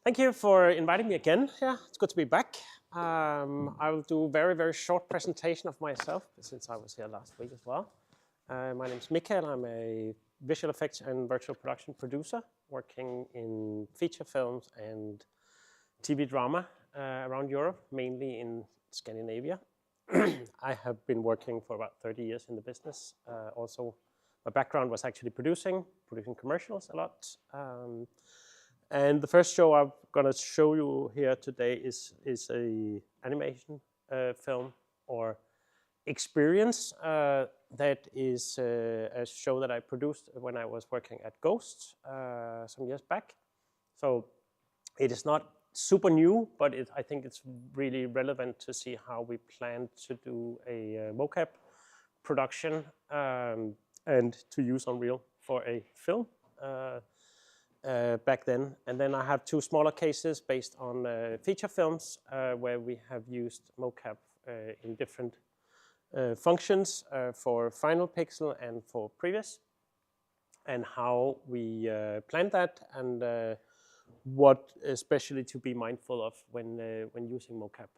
Thank you for inviting me again. Yeah, it's good to be back. I will do a very, very short presentation of myself since I was here last week as well. My name is Mikael. I'm a visual effects and virtual production producer working in feature films and TV drama around Europe, mainly in Scandinavia. I have been working for about 30 years in the business. Also, my background was actually producing commercials a lot. And the first show I'm going to show you here today is a animation film or experience that is a show that I produced when I was working at Ghost some years back. So it is not super new, but I think it's really relevant to see how we plan to do a mocap production and to use Unreal for a film. Back then. And then I have two smaller cases based on feature films where we have used mocap in different functions for final pixel and for previous, and how we planned that, and what especially to be mindful of when using mocap.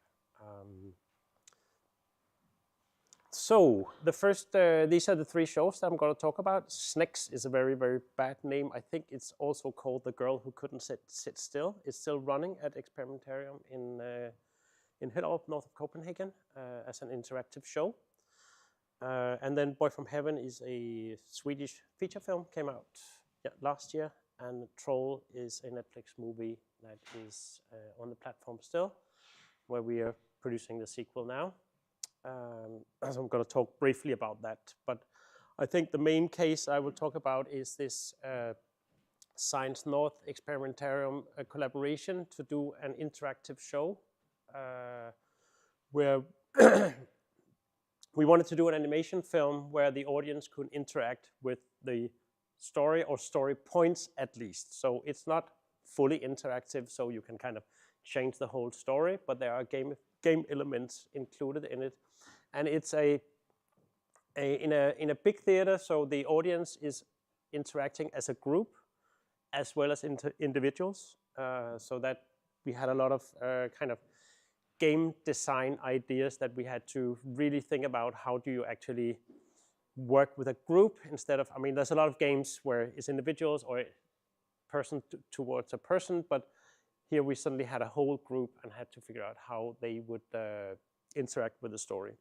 So the first, these are the three shows that I'm going to talk about. Snex is a very, very bad name. I think it's also called The Girl Who Couldn't Sit Still. It's still running at Experimentarium in Hellerup, north of Copenhagen, as an interactive show. And then Boy from Heaven is a Swedish feature film, came out last year. And Troll is a Netflix movie that is on the platform still, where we are producing the sequel now. So I'm going to talk briefly about that, but I think the main case I will talk about is this Science North Experimentarium collaboration to do an interactive show where we wanted to do an animation film where the audience could interact with the story or story points at least. So it's not fully interactive, so you can kind of change the whole story, but there are game elements included in it. And it's in a big theater, so the audience is interacting as a group as well as individuals. So that we had a lot of kind of game design ideas that we had to really think about. How do you actually work with a group instead of, I mean, there's a lot of games where it's individuals or person towards a person, but here we suddenly had a whole group and had to figure out how they would interact with the story.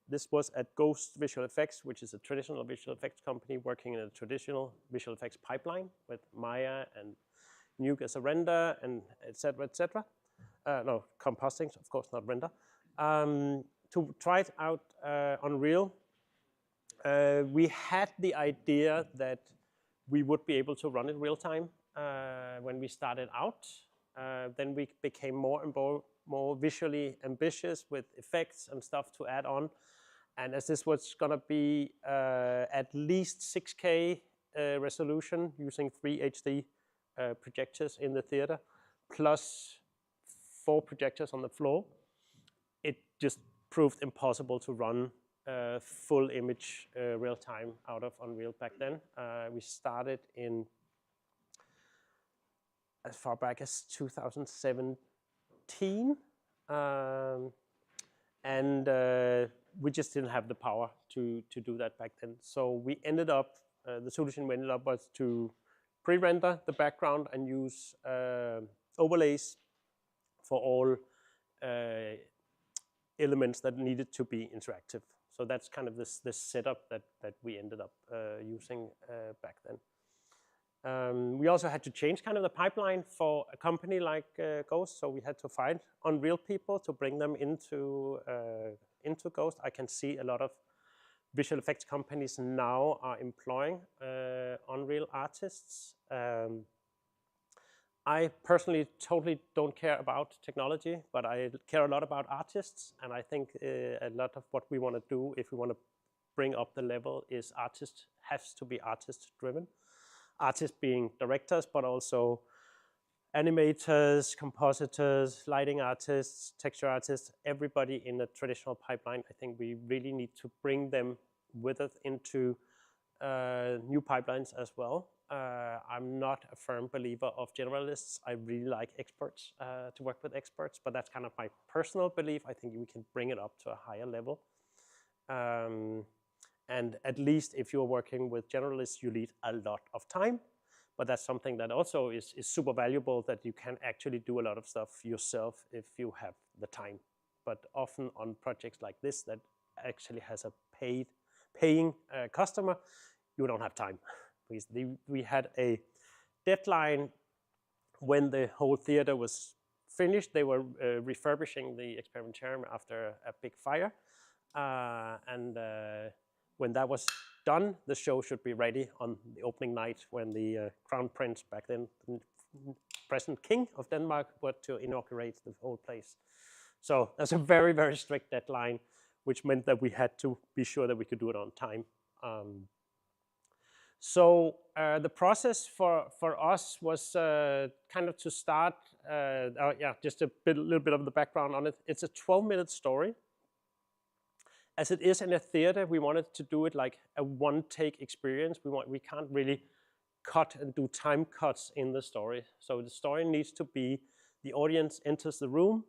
This was at Ghost Visual Effects, which is a traditional visual effects company working in a traditional visual effects pipeline with Maya and Nuke as a render, and etc. etc. No, composting, of course, not render. To try it out Unreal, we had the idea that we would be able to run it real time when we started out. Then we became more and more visually ambitious with effects and stuff to add on. And as this was going to be at least 6K resolution using 3 HD projectors in the theater, plus 4 projectors on the floor, it just proved impossible to run full image real time out of Unreal back then. We started in as far back as 2017, and we just didn't have the power to do that back then. So we ended up, the solution we ended up was to pre-render the background and use overlays for all elements that needed to be interactive. So that's kind of this setup that we ended up using back then. We also had to change kind of the pipeline for a company like Ghost, so we had to find Unreal people to bring them into Ghost. I can see a lot of visual effects companies now are employing Unreal artists. I personally totally don't care about technology, but I care a lot about artists, and I think a lot of what we want to do, if we want to bring up the level, is has to be artist-driven. Artists being directors, but also animators, compositors, lighting artists, texture artists, everybody in the traditional pipeline. I think we really need to bring them with us into new pipelines as well. I'm not a firm believer of generalists. I really like experts, to work with experts, but that's kind of my personal belief. I think we can bring it up to a higher level. And at least if you're working with generalists, you need a lot of time. But that's something that also is super valuable, that you can actually do a lot of stuff yourself if you have the time. But often on projects like this that actually has a paying customer, you don't have time. Because we had a deadline when the whole theater was finished. They were refurbishing the experimentarium after a big fire. When that was done, the show should be ready on the opening night when the Crown Prince, back then present King of Denmark, were to inaugurate the whole place. So that's a very, very strict deadline, which meant that we had to be sure that we could do it on time. The process for us was kind of to start, just a little bit of the background on it. It's a 12-minute story. As it is in a theater, we wanted to do it like a one-take experience. We can't really cut and do time cuts in the story. So the story needs to be, the audience enters the room,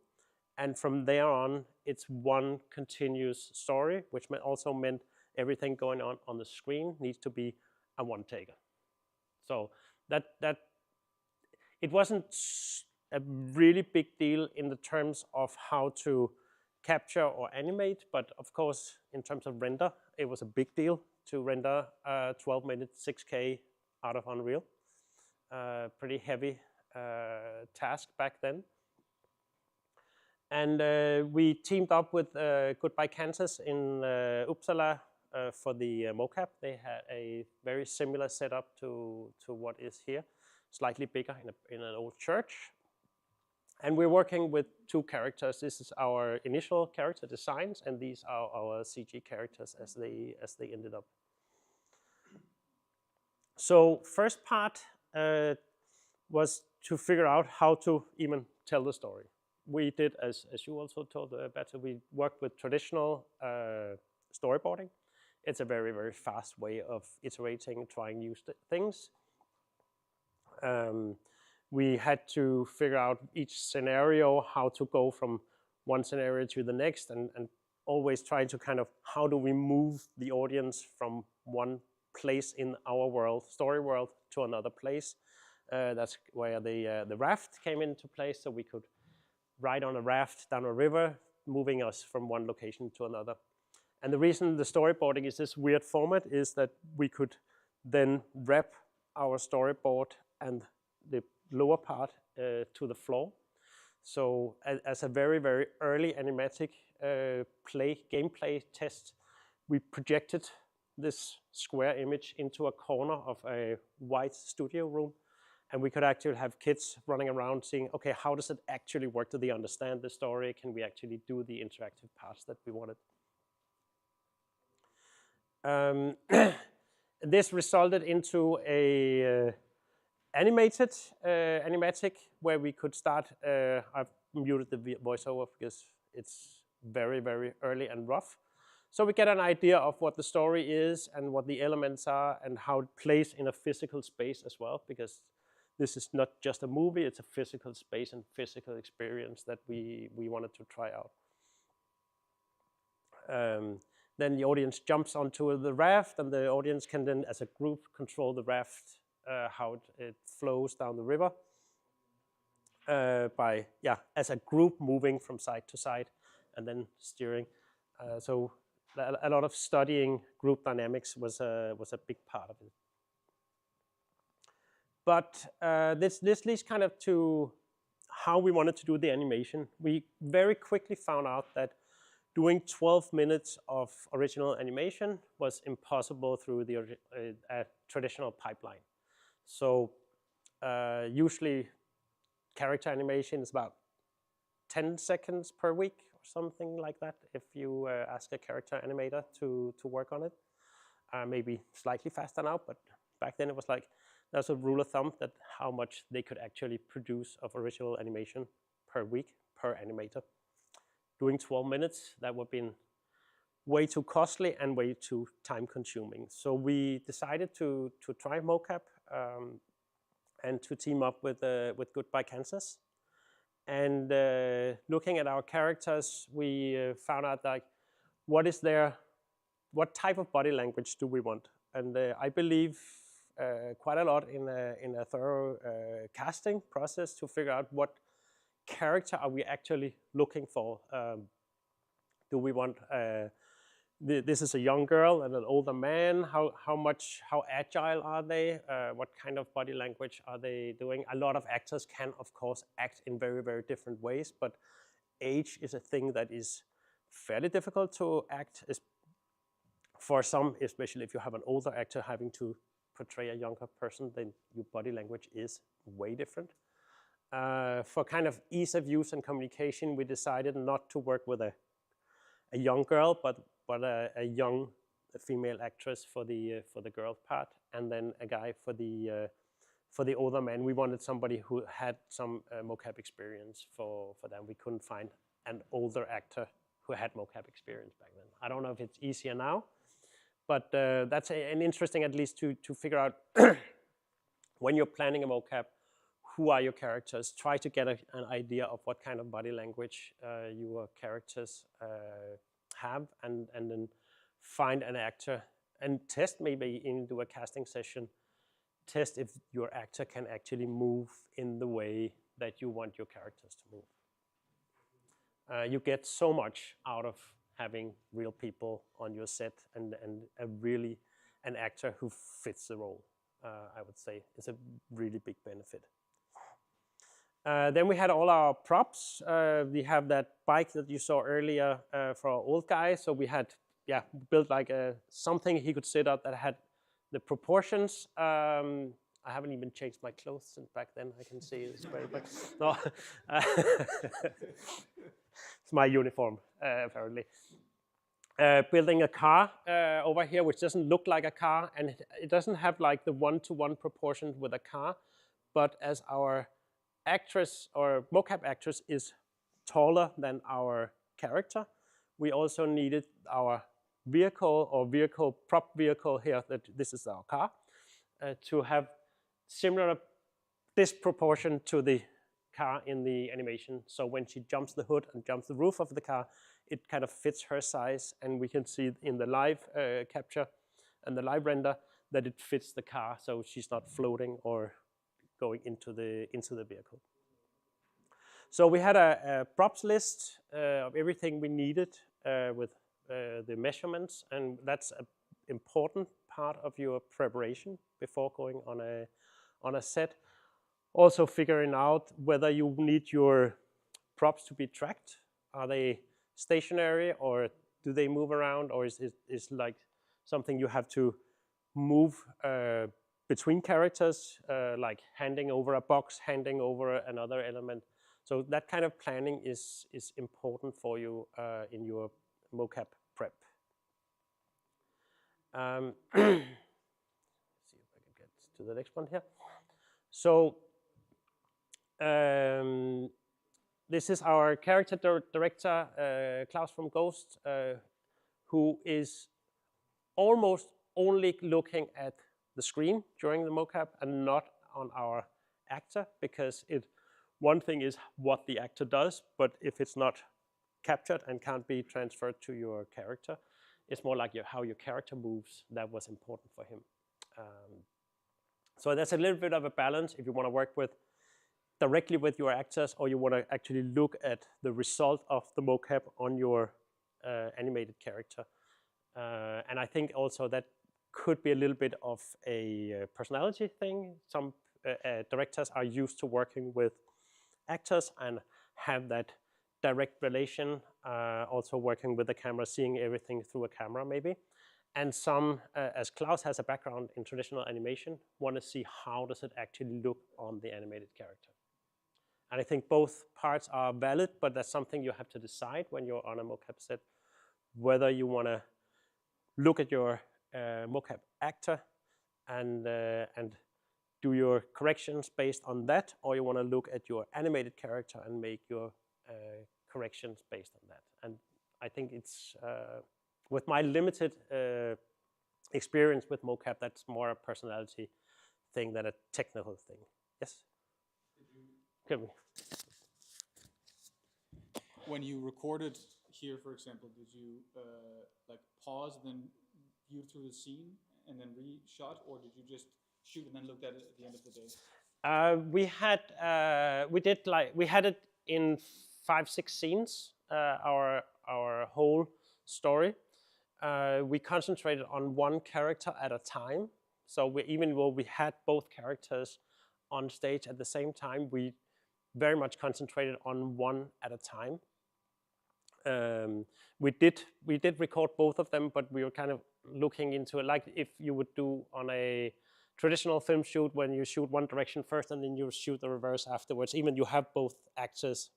and from there on, it's one continuous story, which also meant everything going on the screen needs to be a one-taker. So that it wasn't a really big deal in the terms of how to capture or animate, but of course, in terms of render, it was a big deal to render 12-minute 6K out of Unreal. Pretty heavy task back then. And we teamed up with Goodbye Kansas in Uppsala for the mocap. They had a very similar setup to what is here, slightly bigger in an old church. And we're working with two characters. This is our initial character designs, and these are our CG characters as they ended up. So first part was to figure out how to even tell the story. We did, as you also told Berta, we worked with traditional storyboarding. It's a very, very fast way of iterating, trying new things. We had to figure out each scenario, how to go from one scenario to the next, and always try to kind of, how do we move the audience from one place in our world, story world, to another place. That's where the raft came into place, so we could ride on a raft down a river, moving us from one location to another. And the reason the storyboarding is this weird format is that we could then wrap our storyboard and the lower part to the floor. So as a very, very early animatic gameplay test, we projected this square image into a corner of a white studio room, and we could actually have kids running around saying, okay, how does it actually work? Do they understand the story? Can we actually do the interactive parts that we wanted? This resulted into a animatic where we could start. I've muted the voiceover because it's very, very early and rough. So we get an idea of what the story is and what the elements are and how it plays in a physical space as well, because this is not just a movie, it's a physical space and physical experience that we wanted to try out. Then the audience jumps onto the raft, and the audience can then, as a group, control the raft, how it flows down the river as a group moving from side to side and then steering. So a lot of studying group dynamics was a big part of it. But this leads kind of to how we wanted to do the animation. We very quickly found out that doing 12 minutes of original animation was impossible through the traditional pipeline. So usually character animation is about 10 seconds per week or something like that if you ask a character animator to work on it. Maybe slightly faster now, but back then it was like, there's a rule of thumb that how much they could actually produce of original animation per week per animator. Doing 12 minutes, that would have been way too costly and way too time consuming. So we decided to try mocap. and to team up with Goodbye Kansas. And looking at our characters, we found out like what type of body language do we want? And I believe quite a lot in a thorough casting process to figure out what character are we actually looking for. Do we want this is a young girl and an older man? How agile are they? What kind of body language are they doing? A lot of actors can, of course, act in very, very different ways, but age is a thing that is fairly difficult to act. For some, especially if you have an older actor having to portray a younger person, then your body language is way different. For kind of ease of use and communication, we decided not to work with a young girl, but a young female actress for the girl part, and then a guy for the older man. We wanted somebody who had some mocap experience for them. We couldn't find an older actor who had mocap experience back then. I don't know if it's easier now, but that's an interesting, at least to figure out when you're planning a mocap, who are your characters? Try to get an idea of what kind of body language your characters have, and then find an actor and test, maybe do a casting session, test if your actor can actually move in the way that you want your characters to move. You get so much out of having real people on your set and an actor who fits the role. I would say is a really big benefit. Then we had all our props. We have that bike that you saw earlier for our old guy. So we had built like something he could sit up that had the proportions. I haven't even changed my clothes since back then. I can see it's great, but no. It's my uniform, apparently. Building a car over here, which doesn't look like a car, and it doesn't have like the one-to-one proportion with a car, but as our actress or mocap actress is taller than our character, we also needed our vehicle or prop vehicle here, that this is our car, to have similar disproportion to the car in the animation. So when she jumps the hood and jumps the roof of the car, it kind of fits her size, and we can see in the live capture and the live render that it fits the car, so she's not floating or going into the vehicle. So we had a props list of everything we needed with the measurements, and that's an important part of your preparation before going on a set. Also figuring out whether you need your props to be tracked. Are they stationary, or do they move around, or is like something you have to move between characters, like handing over a box, handing over another element. So that kind of planning is important for you in your mocap prep. Let's see if I can get to the next one here. So this is our character director, Klaus from Ghost, who is almost only looking at the screen during the mocap and not on our actor, because one thing is what the actor does, but if it's not captured and can't be transferred to your character, it's more like how your character moves. That was important for him. So that's a little bit of a balance if you want to work directly with your actors, or you want to actually look at the result of the mocap on your animated character. And I think also that could be a little bit of a personality thing. Some directors are used to working with actors and have that direct relation, also working with the camera, seeing everything through a camera maybe. And some, as Klaus has a background in traditional animation, want to see how does it actually look on the animated character. And I think both parts are valid, but that's something you have to decide when you're on a mocap set, whether you want to look at your mocap actor and do your corrections based on that, or you want to look at your animated character and make your corrections based on that. And I think it's, with my limited experience with mocap, that's more a personality thing than a technical thing. Yes? Can we? When you recorded here, for example, did you like pause, then view through the scene, and then re-shot, or did you just shoot and then looked at it at the end of the day? We had it in 5-6 scenes. Our whole story. We concentrated on one character at a time. So even though we had both characters on stage at the same time, we very much concentrated on one at a time. We did record both of them, but we were kind of looking into it, like if you would do on a traditional film shoot, when you shoot one direction first and then you shoot the reverse afterwards. Even you have both actors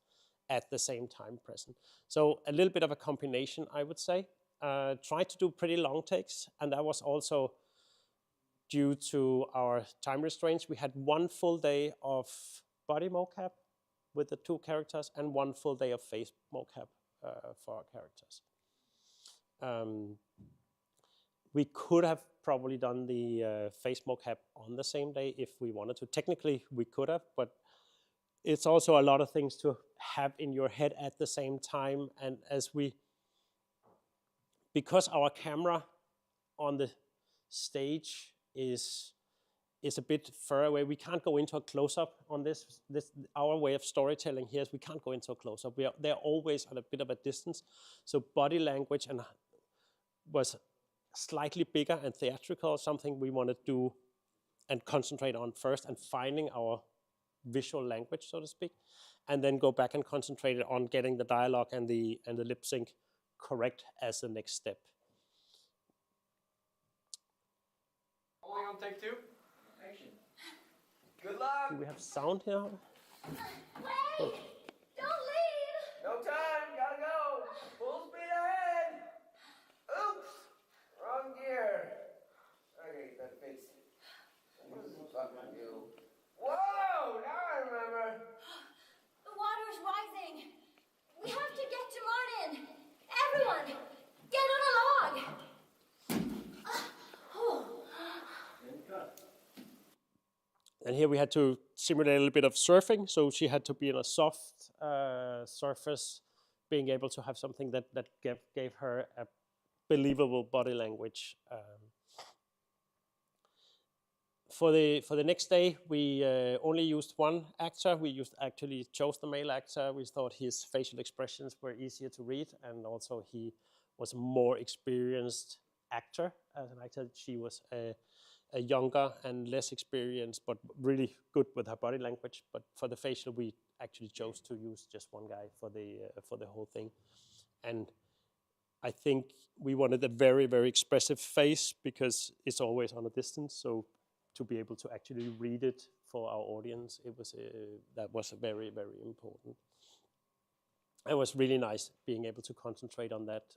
at the same time present. So a little bit of a combination, I would say. Tried to do pretty long takes, and that was also due to our time restraints. We had 1 full day of body mocap with the 2 characters and 1 full day of face mocap for our characters. We could have probably done the face mocap on the same day if we wanted to. Technically, we could have, but it's also a lot of things to have in your head at the same time. And because our camera on the stage is a bit far away, we can't go into a close-up on this. Our way of storytelling here is we can't go into a close-up. They're always at a bit of a distance. So body language was slightly bigger and theatrical, something we want to do and concentrate on first, and finding our visual language, so to speak, and then go back and concentrate on getting the dialogue and the lip sync correct as the next step. Only on take 2. Action. Good luck. Do we have sound here? Wait! Don't leave! No time. Gotta go. Full speed ahead. Oops. Wrong gear. Okay, that fits. What does this fucking do? Whoa! Now I remember. The water's rising. We have to get to Martin. Everyone, get on a log. And here we had to simulate a little bit of surfing, so she had to be in a soft surface, being able to have something that gave her a believable body language. For the next day, we only used 1 actor. We actually chose the male actor. We thought his facial expressions were easier to read, and also he was a more experienced actor. As an actor, she was a younger and less experienced, but really good with her body language. But for the facial, we actually chose to use just 1 guy for the whole thing. And I think we wanted a very, very expressive face because it's always on a distance. So to be able to actually read it for our audience, that was very, very important. It was really nice being able to concentrate on that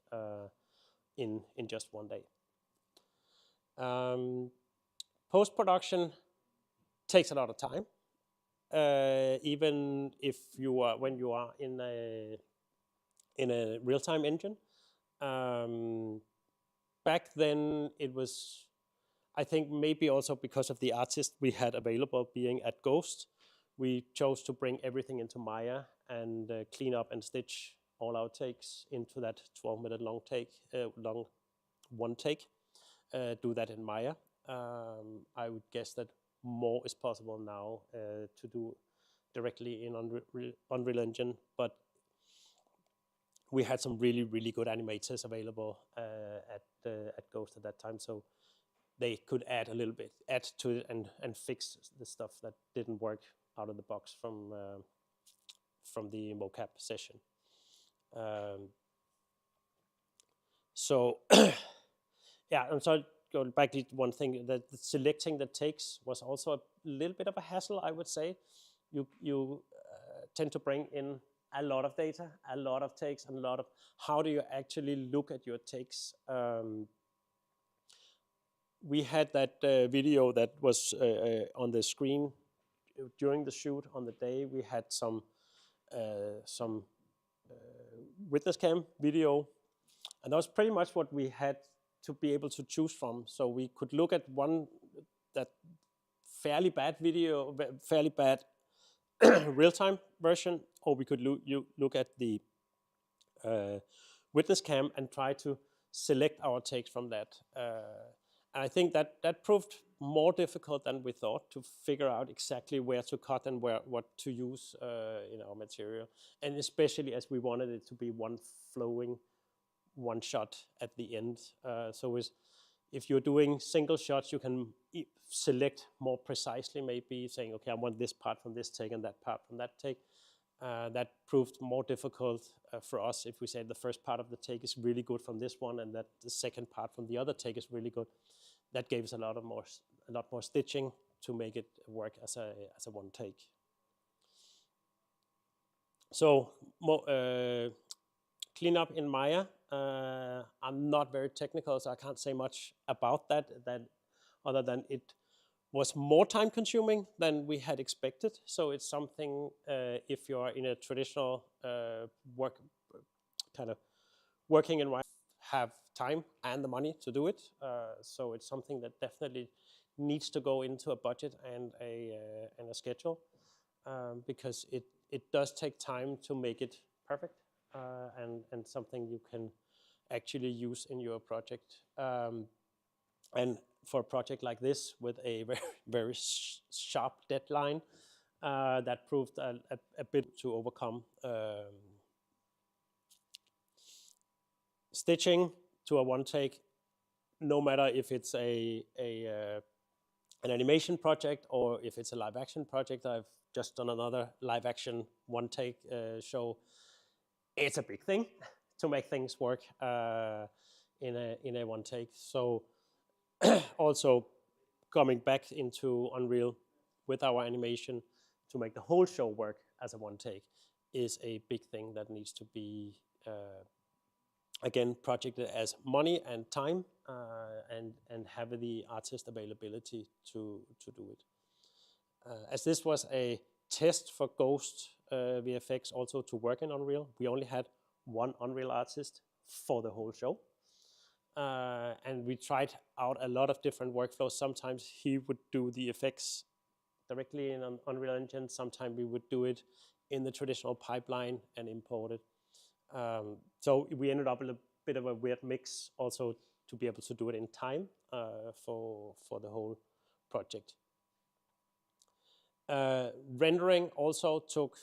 in just 1 day. Post-production takes a lot of time, even if when you are in a real-time engine. Back then, it was, I think maybe also because of the artist we had available being at Ghost, we chose to bring everything into Maya and clean up and stitch all our takes into that 12-minute long one take. Do that in Maya. I would guess that more is possible now to do directly in Unreal Engine, but we had some really, really good animators available at Ghost at that time, so they could add a little bit, add to it and fix the stuff that didn't work out of the box from the mocap session. So yeah, and so going back to one thing, that selecting the takes was also a little bit of a hassle, I would say. You tend to bring in a lot of data, a lot of takes, and a lot of how do you actually look at your takes. We had that video that was on the screen during the shoot on the day. We had some witness cam video, and that was pretty much what we had to be able to choose from. So we could look at one that fairly bad video, fairly bad real-time version, or we could look at the witness cam and try to select our takes from that. And I think that proved more difficult than we thought to figure out exactly where to cut and what to use in our material, and especially as we wanted it to be one flowing one shot at the end. So if you're doing single shots, you can select more precisely, maybe saying, okay, I want this part from this take and that part from that take. That proved more difficult for us if we say the first part of the take is really good from this one and that the second part from the other take is really good. That gave us a lot more stitching to make it work as a one take. So cleanup in Maya. I'm not very technical, so I can't say much about that other than it was more time consuming than we had expected. So it's something, if you're in a traditional working environment, have time and the money to do it. So it's something that definitely needs to go into a budget and a schedule, because it does take time to make it perfect, and something you can actually use in your project. And for a project like this with a very sharp deadline, that proved a bit to overcome. Stitching to a one take, no matter if it's an animation project or if it's a live action project. I've just done another live action one take show. It's a big thing to make things work in a one take. So also coming back into Unreal with our animation to make the whole show work as a one take is a big thing that needs to be again projected as money and time, and have the artist availability to do it. As this was a test for Ghost VFX also to work in Unreal, we only had one Unreal artist for the whole show. And we tried out a lot of different workflows. Sometimes he would do the effects directly in Unreal Engine. Sometimes we would do it in the traditional pipeline and import it. So we ended up in a bit of a weird mix also to be able to do it in time for the whole project. Rendering also took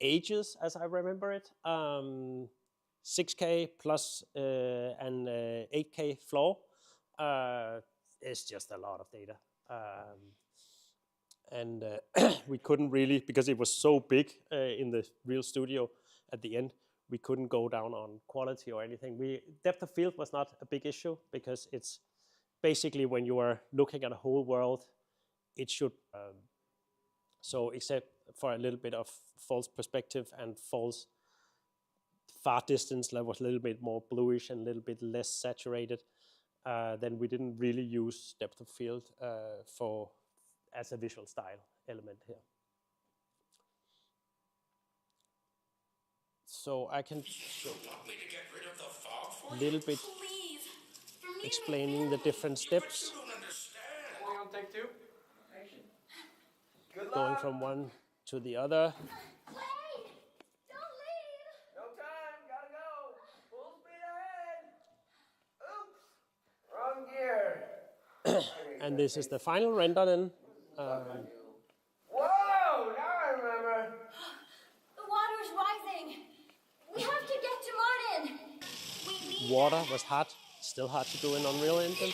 ages, as I remember it. 6K plus an 8K floor is just a lot of data. And we couldn't really, because it was so big in the real studio at the end, we couldn't go down on quality or anything. Depth of field was not a big issue because it's basically when you are looking at a whole world, it should, so except for a little bit of false perspective and false far distance that was a little bit more bluish and a little bit less saturated, then we didn't really use depth of field as a visual style element here. So I can show a little bit explaining the different steps. Take two. Good Going luck. from one to the other. Wait! Don't leave! No time, gotta go. Full speed ahead. Oops, wrong gear. And this is the final render then. Whoa, now I remember. The water's rising. We have to get to Martin. We need Water was hard, still hard to do in Unreal Engine.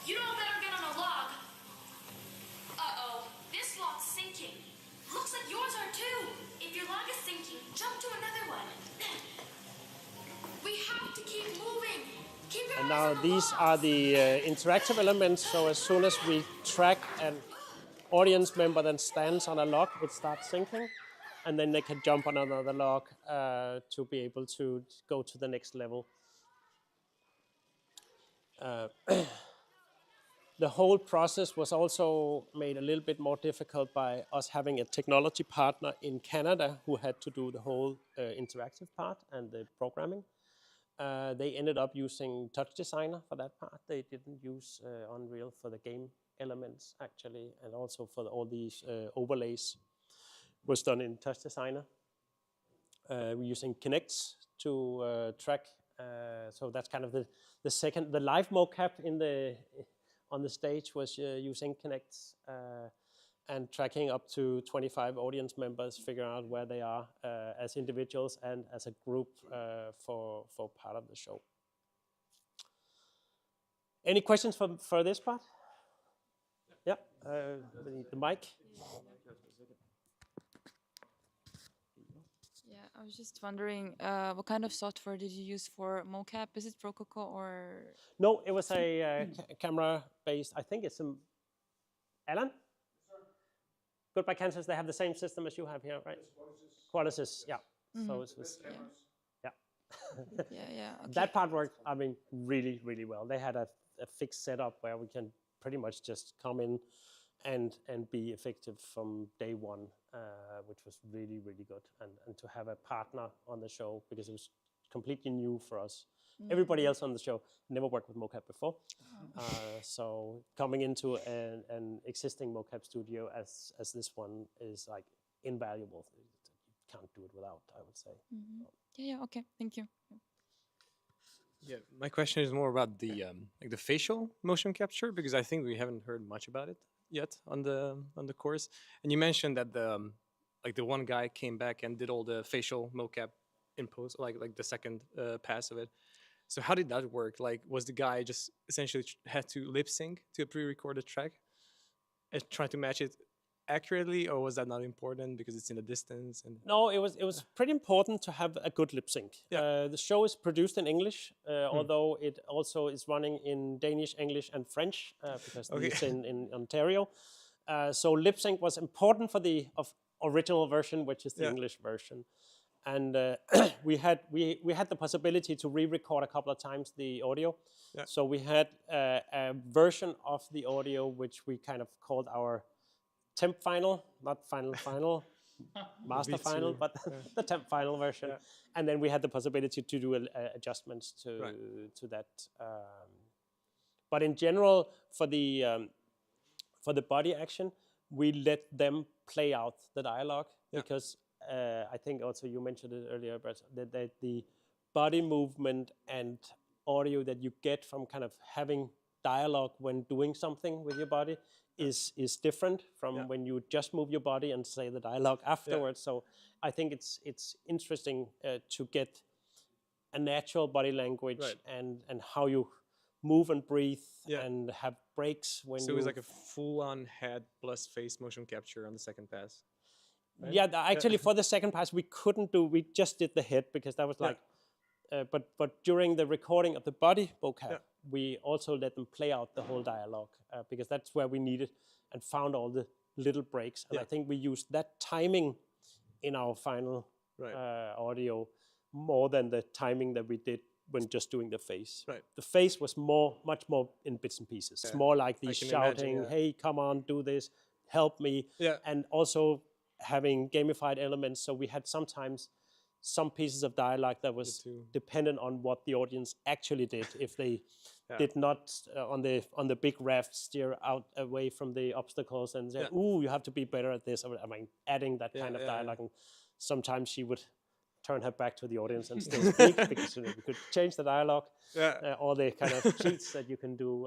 You all better get on a log. Uh-oh, this log's sinking. Looks like yours are too. If your log is sinking, jump to another one. We have to keep moving. Keep your And eyes now on the these log. are the interactive elements. So as soon as we track an audience member that stands on a log, it starts syncing. And then they can jump on another log to be able to go to the next level. The whole process was also made a little bit more difficult by us having a technology partner in Canada who had to do the whole interactive part and the programming. They ended up using Touch Designer for that part. They didn't use Unreal for the game elements actually, and also for all these overlays was done in Touch Designer. We're using Kinects to track, so that's kind of the live mocap on the stage was using Kinects and tracking up to 25 audience members, figuring out where they are as individuals and as a group for part of the show. Any questions for this part? Yeah, we need the mic. Yeah, I was just wondering, what kind of software did you use for mocap? Is it Rococo or? No, it was a camera-based. I think it's Alan? Goodbye Kansas, they have the same system as you have here, right? Qualisys, yeah. So it was, yeah. Yeah. Okay. That part worked, I mean, really, really well. They had a fixed setup where we can pretty much just come in and be effective from day one, which was really, really good. And to have a partner on the show, because it was completely new for us. Everybody else on the show never worked with mocap before. So coming into an existing mocap studio as this one is like invaluable. You can't do it without, I would say. Yeah, okay, thank you. Yeah, my question is more about the like the facial motion capture, because I think we haven't heard much about it yet on the course. And you mentioned that the one guy came back and did all the facial mocap in post, like the second pass of it. So how did that work? Like, was the guy just essentially had to lip sync to a pre-recorded track and try to match it accurately, or was that not important because it's in the distance? And no, it was pretty important to have a good lip sync. Yeah. The show is produced in English, although it also is running in Danish, English, and French because it's in Ontario. So lip sync was important for the original version, which is the English version. And we had the possibility to re-record a couple of times the audio. Yeah. So we had a version of the audio which we kind of called our temp final, not final, master final, but the temp final version. Yeah. And then we had the possibility to do adjustments to that. But in general, for the body action, we let them play out the dialogue because I think also you mentioned it earlier, but that the body movement and audio that you get from kind of having dialogue when doing something with your body is different from when you just move your body and say the dialogue afterwards. So I think it's interesting to get a natural body language and how you move and breathe and have breaks when so it was like a full-on head plus face motion capture on the second pass. Right? Yeah, actually for the second pass we just did the head because that was like, but during the recording of the body vocab, we also let them play out the whole dialogue because that's where we needed and found all the little breaks. And I think we used that timing in our final audio more than the timing that we did when just doing the face. Right. The face was much more in bits and pieces. It's more like the shouting, hey, come on, do this, help me. Yeah. And also having gamified elements, so we had sometimes some pieces of dialogue that was dependent on what the audience actually did. If they did not on the big raft steer out away from the obstacles and say, "Ooh, you have to be better at this." I mean, adding that kind of dialogue, and sometimes she would turn her back to the audience and still speak because we could change the dialogue. All the kind of cheats that you can do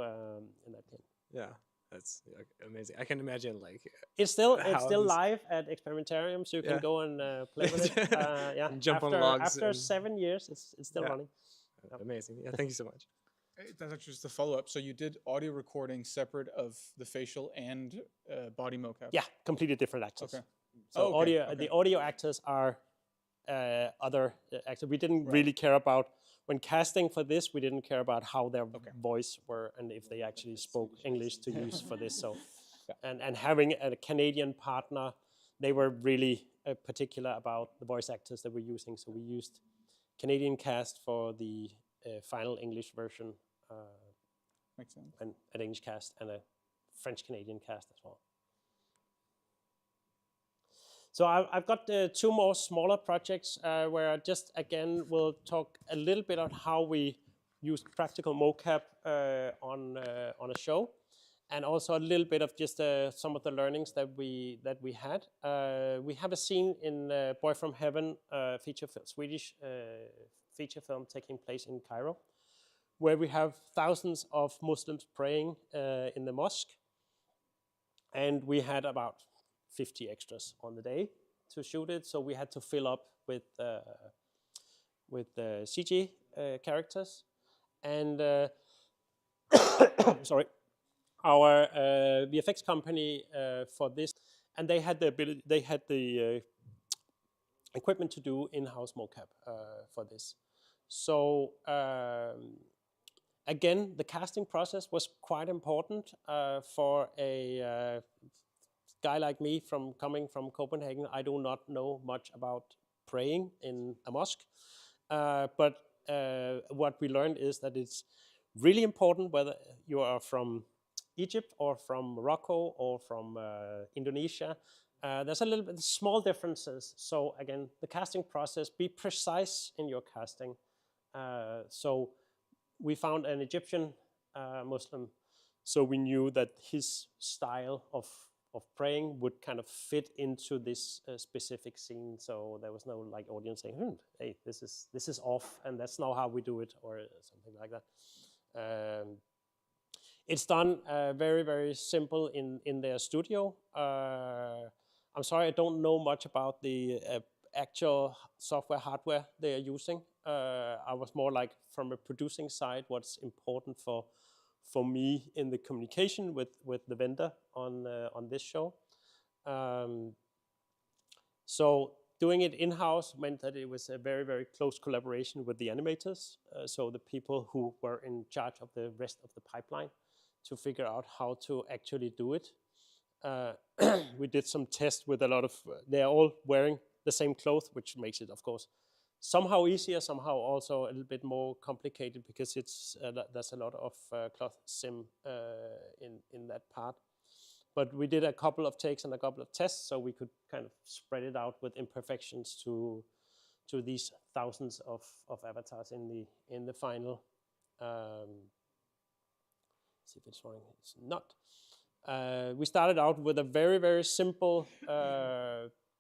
in that game. Yeah. That's amazing. I can imagine like it's still live at Experimentarium, so you can go and play with it. And jump on logs. After 7 years, it's still running. Amazing. Yeah, thank you so much. That's actually just a follow-up. So you did audio recording separate of the facial and body mocap? Yeah, completely different actors. Okay. So the audio actors are other actors. We didn't really care about. When casting for this, we didn't care about how their voice were and if they actually spoke English to use for this. So, and having a Canadian partner, they were really particular about the voice actors that we're using. So we used Canadian cast for the final English version, Makes sense. And an English cast and a French-Canadian cast as well. So I've got 2 more smaller projects where I just, again, will talk a little bit on how we use practical mocap on a show. and also a little bit of just some of the learnings that we had. We have a scene in Boy from Heaven, Swedish feature film taking place in Cairo, where we have thousands of Muslims praying in the mosque, and we had about 50 extras on the day to shoot it, so we had to fill up with CG characters, and sorry, our VFX company for this, and they had the equipment to do in-house mocap for this. So again, the casting process was quite important for a guy like me coming from Copenhagen. I do not know much about praying in a mosque, but what we learned is that it's really important whether you are from Egypt or from Morocco or from Indonesia. There's a little bit small differences. So again, the casting process, be precise in your casting. So we found an Egyptian Muslim, so we knew that his style of praying would kind of fit into this specific scene. So there was no like audience saying, "Hey, this is off, and that's not how we do it," or something like that. It's done very, very simple in their studio. I'm sorry, I don't know much about the actual software hardware they are using. I was more like from a producing side, what's important for me in the communication with the vendor on this show. So doing it in-house meant that it was a very, very close collaboration with the animators. So the people who were in charge of the rest of the pipeline to figure out how to actually do it. We did some tests with a lot of, they're all wearing the same clothes, which makes it, of course, somehow easier, somehow also a little bit more complicated, because it's there's a lot of cloth sim in that part. But we did a couple of takes and a couple of tests, so we could kind of spread it out with imperfections to these thousands of avatars in the final. See if it's running. It's not. We started out with a very, very simple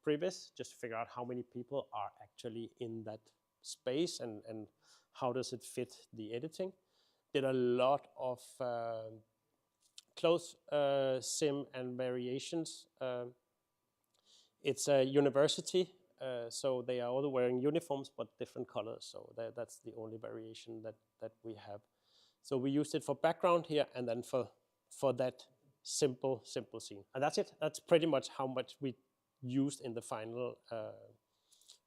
previs, just to figure out how many people are actually in that space and how does it fit the editing. Did a lot of close sim and variations. It's a university, so they are all wearing uniforms but different colors, so that's the only variation that we have. So we used it for background here, and then for that simple scene. And that's it. That's pretty much how much we used in the final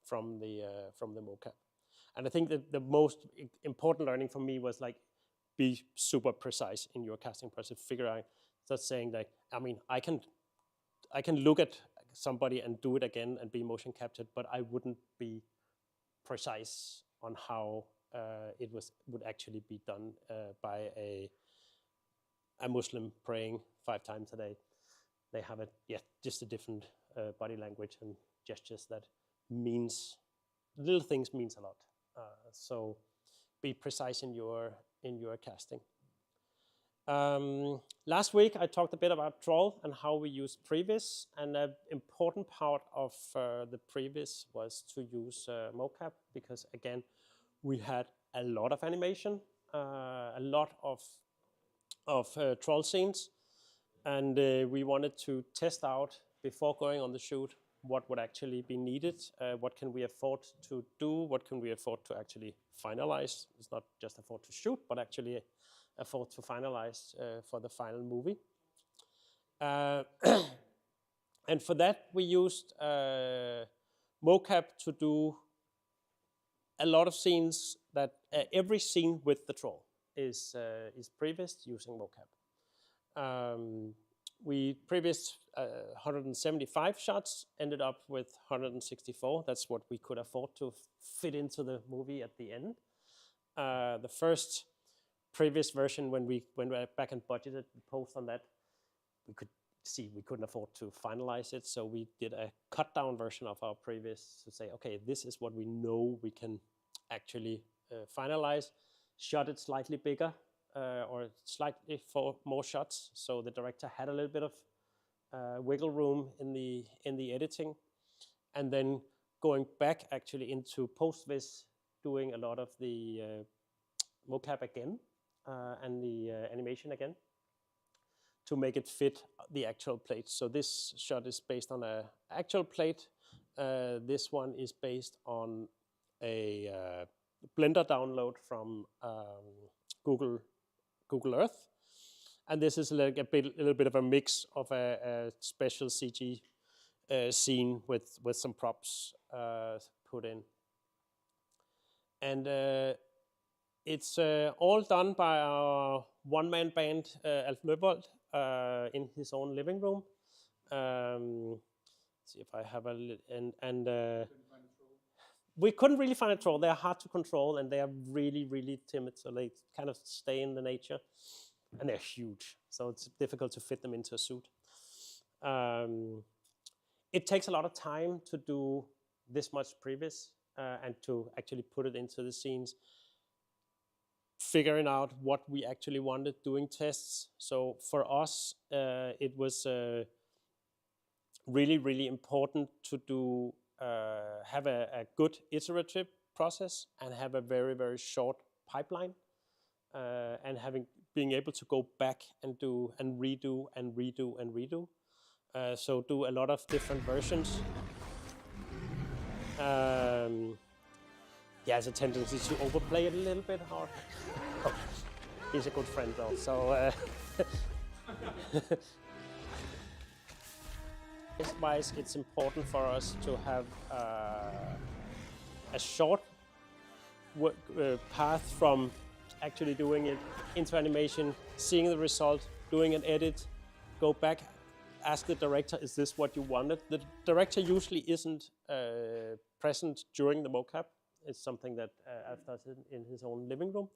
from the mocap. And I think that the most important learning for me was like, be super precise in your casting process. Figure out, just saying that, I mean, I can look at somebody and do it again and be motion captured, but I wouldn't be precise on how it would actually be done by a Muslim praying 5 times a day. They have just a different body language and gestures that means, little things means a lot. So be precise in your casting. Last week I talked a bit about Troll and how we use previs, and an important part of the previs was to use mocap, because again, we had a lot of animation, a lot of troll scenes, and we wanted to test out before going on the shoot what would actually be needed, what can we afford to do, what can we afford to actually finalize. It's not just afford to shoot, but actually afford to finalize for the final movie. And for that, we used mocap to do a lot of scenes that every scene with the troll is previs using mocap. We previs 175 shots, ended up with 164. That's what we could afford to fit into the movie at the end. The first previous version, when we went back and budgeted the post on that, we could see we couldn't afford to finalize it, so we did a cut down version of our previs to say, okay, this is what we know we can actually finalize. Shot it slightly bigger or slightly more shots. So the director had a little bit of wiggle room in the editing, and then going back actually into post-vis, doing a lot of the mocap again and the animation again to make it fit the actual plate. So this shot is based on an actual plate. This one is based on a Blender download from Google Earth. And this is like a little bit of a mix of a special CG scene with some props put in. And it's all done by our one-man band, Alf Møvold, in his own living room. See if I have a we couldn't really find a troll. They're hard to control, and they are really, really timid, so they kind of stay in the nature. And they're huge, so it's difficult to fit them into a suit. It takes a lot of time to do this much previs and to actually put it into the scenes, figuring out what we actually wanted, doing tests. So for us, it was really, really important to do have a good iterative process and have a very, very short pipeline, and being able to go back and do and redo and redo and redo. So do a lot of different versions. He has a tendency to overplay it a little bit hard. He's a good friend though, so wise, it's important for us to have a short path from actually doing it into animation, seeing the result, doing an edit, go back, ask the director, is this what you wanted? The director usually isn't present during the mocap. It's something that Alf does in his own living room.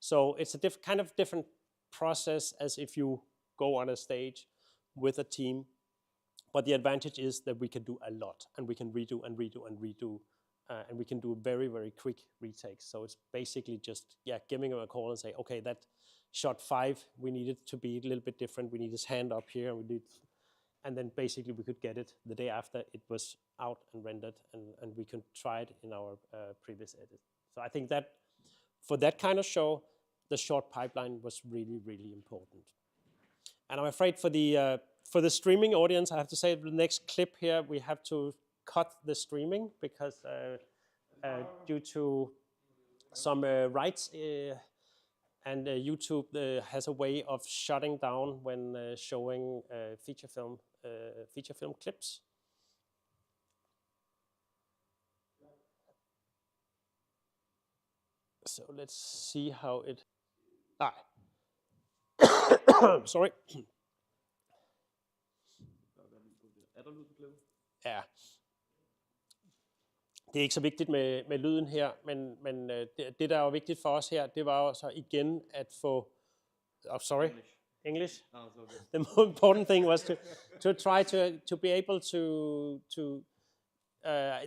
So it's a kind of different process as if you go on a stage with a team. But the advantage is that we can do a lot, and we can redo and redo and redo, and we can do very, very quick retakes. So it's basically just, giving him a call and say, okay, that shot 5, we need it to be a little bit different. We need his hand up here, and then basically we could get it the day after it was out and rendered, and we could try it in our previous edit. So I think that for that kind of show, the short pipeline was really, really important. And I'm afraid for the streaming audience, I have to say the next clip here, we have to cut the streaming because due to some rights and YouTube has a way of shutting down when showing feature film clips. So let's see how it. Sorry. Ja. Det er ikke så vigtigt med lyden her, men det der er vigtigt for os her, det var jo så igen at få. Oh, sorry. English. No, it's okay. The more important thing was to try to be able to.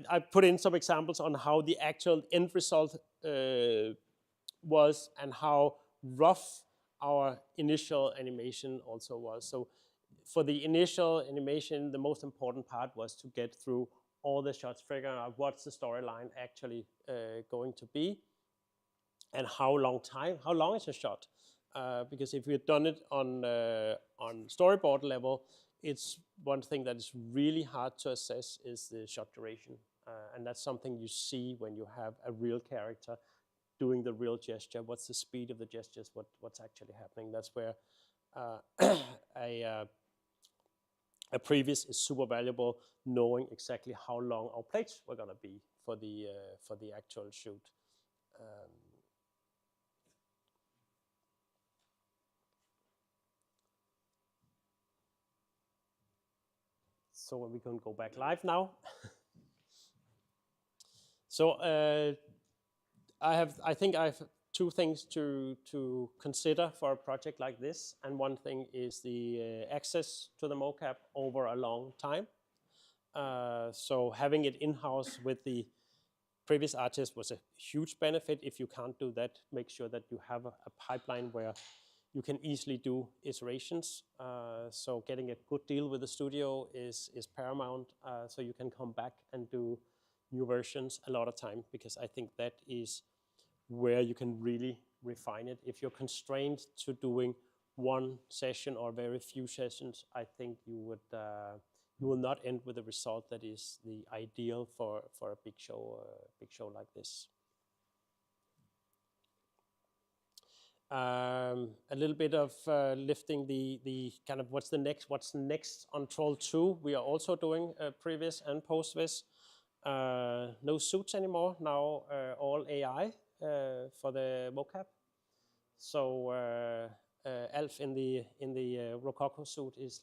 I put in some examples on how the actual end result was and how rough our initial animation also was. So for the initial animation, the most important part was to get through all the shots, figuring out what's the storyline actually going to be, and how long is a shot. Because if we had done it on storyboard level, it's one thing that is really hard to assess is the shot duration. And that's something you see when you have a real character doing the real gesture. What's the speed of the gestures? What's actually happening? That's where a previs is super valuable, knowing exactly how long our plates were gonna be for the actual shoot. So we can go back live now. So I think I have two things to consider for a project like this, and one thing is the access to the mocap over a long time. So having it in-house with the previous artist was a huge benefit. If you can't do that, make sure that you have a pipeline where you can easily do iterations. So getting a good deal with the studio is paramount. So you can come back and do new versions a lot of time, because I think that is where you can really refine it. If you're constrained to doing one session or very few sessions, I think you will not end with a result that is the ideal for a big show like this. A little bit of lifting the kind of what's next on Troll 2. We are also doing previs and post-vis. No suits anymore, now all AI for the mocap. So Alf in the Rococo suit is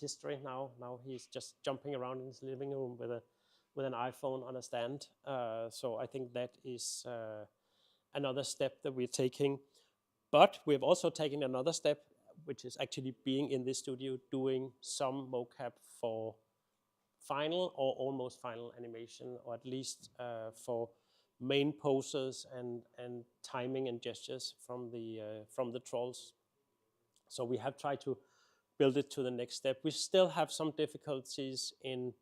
history now. Now he's just jumping around in his living room with an iPhone on a stand. So I think that is another step that we're taking. But we've also taken another step, which is actually being in this studio doing some mocap for final or almost final animation, or at least for main poses and timing and gestures from the trolls. So we have tried to build it to the next step. We still have some difficulties in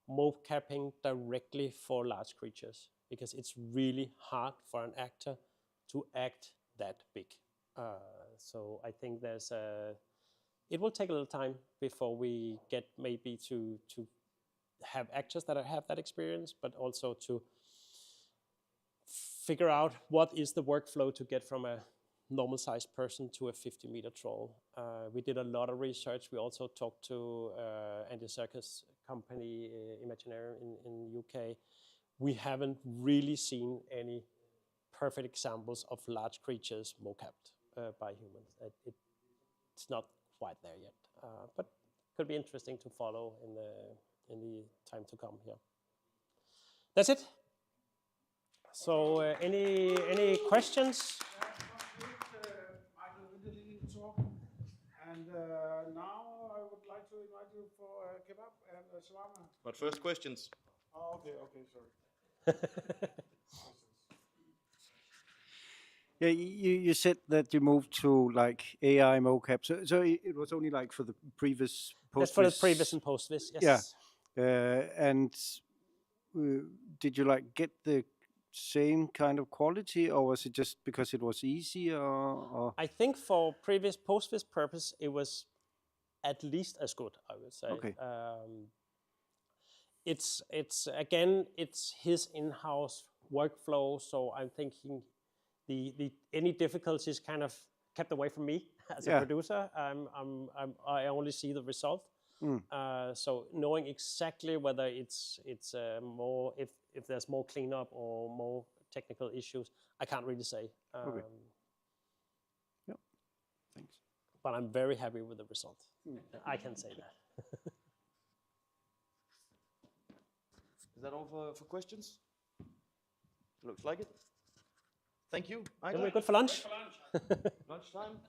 mocapping directly for large creatures, because it's really hard for an actor to act that big. So I think it will take a little time before we get maybe to have actors that have that experience, but also to figure out what is the workflow to get from a normal sized person to a 50-meter troll. We did a lot of research. We also talked to Andy Serkis company, Imaginary in UK. We haven't really seen any perfect examples of large creatures mocapped by humans. It's not quite there yet, but could be interesting to follow in the time to come here. That's it. So any questions? Mikael Windelin talk, and now I would like to invite you for kebab and shawarma. But first, questions. Oh, okay, sorry. Yeah, you said that you moved to like AI mocap, so it was only like for the previous post-vis. That's for the previs and post-vis, yes. Yeah, and did you like get the same kind of quality, or was it just because it was easier? Or? I think for previous post-vis purpose, it was at least as good, I would say. Okay. It's again, it's his in-house workflow, so I'm thinking any difficulties kind of kept away from me as a producer. I only see the result. So knowing exactly whether it's more, if there's more cleanup or more technical issues, I can't really say. Okay. Yep. Thanks. But I'm very happy with the result. I can say that. Is that all for questions? Looks like it. Thank you, Then Michael. we're good for lunch. Lunchtime.